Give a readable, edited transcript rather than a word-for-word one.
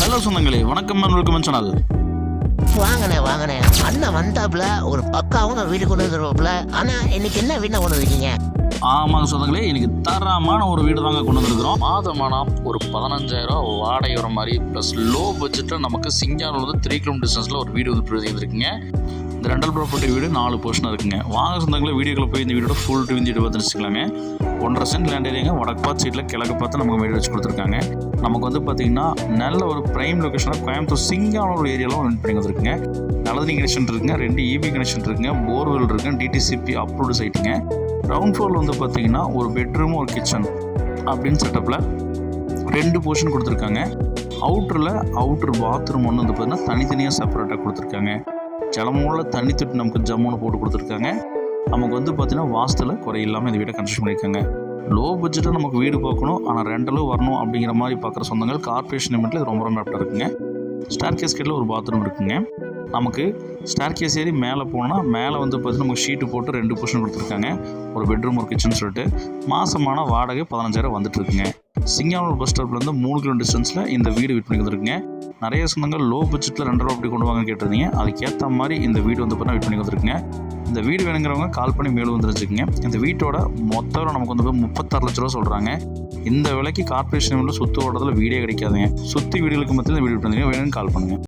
Hello சொந்தங்களே, வணக்கம் and welcome channel. வாங்கண்ணே அண்ணன் வந்தாப்புல ஒரு பக்காவும் வீடு கொண்டு வந்துருவாப்புல. ஆனா இன்னைக்கு என்ன வீடு கொண்டு வந்திருக்கீங்க? ஆமாங்க சொந்தங்களே, இன்னைக்கு தரமான ஒரு வீடு தாங்க கொண்டு வந்துருக்கிறோம். மாதமானம் ஒரு 15,000 வாடகை வர மாதிரி ப்ளஸ் லோ பட்ஜெட்டில் நமக்கு சிங்கானூர்லேருந்து 3 கிலோமீட்டர் டிஸ்டன்ஸில் ஒரு வீடு வந்து இருக்குங்க. இந்த ரெண்டல் ப்ராப்பர்ட்டி வீடு 4 போர்ஷனாக இருக்குங்க. வாங்க சொந்தங்களே, வீடியோக்குள்ள போய் இந்த வீடோட ஃபுல் ரிவ்யூ பார்த்து வச்சுக்கலாங்க. 1.5 சென்ட் லேண்ட் ஏரியாங்க. வடக்கு பார்த்து சைடில் கிழக்கு பார்த்து நமக்கு வீடு வச்சு கொடுத்துருக்காங்க. நமக்கு வந்து பார்த்திங்கன்னா நல்ல ஒரு ப்ரைம் லொக்கேஷனாக கோயம்புத்தூர் சிங்கானூர் ஏரியாவில் ரெண்ட் பண்ணி வந்துருக்குங்க. நல்லதண்ணி கனெக்ஷன் இருக்குங்க, 2 EB கனெக்ஷன் இருக்குங்க, போர்வெல் இருக்குங்க, DTCP அப்ரூவ்டு சைட்டுங்க. கிரவுண்ட் ஃப்ளோரில் வந்து பார்த்திங்கன்னா ஒரு பெட்ரூம் ஒரு கிச்சன் அப்படின்னு செட்டப்பில் 2 போர்ஷன் கொடுத்துருக்காங்க. அவுட்டர் பாத்ரூம் ஒன்று வந்து பார்த்திங்கன்னா தனித்தனியாக செப்பரேட்டாக கொடுத்துருக்காங்க. ஜலமூலில் தண்ணி தொட்டி நமக்கு ஜம்முன்னு போட்டு கொடுத்துருக்காங்க. நமக்கு வந்து பார்த்திங்கன்னா வாஸ்துல குறை இல்லாமல் இந்த வீடை கன்ஸ்ட்ரக்ஷன் பண்ணியிருக்காங்க. லோ பட்ஜெட்டில் நமக்கு வீடு பார்க்கணும், ஆனால் ரெண்டலும் வரணும் அப்படிங்கிற மாதிரி பார்க்குற சொந்தங்கள் கார்பரேஷன் லிமிட்டில் இது ரொம்ப ஆப்டாக இருக்குங்க. ஸ்டார் கேஸ் கேட்டில் ஒரு பாத்ரூம் இருக்குங்க. நமக்கு ஸ்டார் கேஸ் ஏறி மேலே போனால் மேலே வந்து பார்த்திங்கன்னா நமக்கு ஷீட்டு போட்டு 2 போர்ஷன் கொடுத்துருக்காங்க. ஒரு பெட்ரூம் ஒரு கிச்சன் சொல்லிட்டு மாதமான வாடகை 15,000 வந்துட்டுருக்குங்க. சிங்கானூர் பஸ் ஸ்டாப்லேருந்து 3 கிலோ டிஸ்டன்ஸில் இந்த வீடு விட்டு வந்துருக்குங்க. நிறைய சொந்தங்கள் லோ பட்ஜெட்டில் 2 அப்படி கொண்டு வாங்க கேட்டிருந்தீங்க. அதுக்கேற்ற மாதிரி இந்த வீடு வந்து பார்த்தீங்கன்னா வெயிட் பண்ணி வந்துருக்குங்க. இந்த வீடு வேணுங்கிறவங்க கால் பண்ணி மேலும் வந்துருச்சுக்குங்க. இந்த வீட்டோட மொத்தம் நமக்கு வந்து 36 லட்ச ரூபா சொல்கிறாங்க. இந்த விலைக்கு கார்பரேஷன் சொத்து ஓட்டத்தில் வீடே கிடைக்காதுங்க. சுற்றி வீடுகளுக்கு மத்தியில் இந்த வீடு விட்டு வந்தீங்க வேணும்னு கால் பண்ணுங்கள்.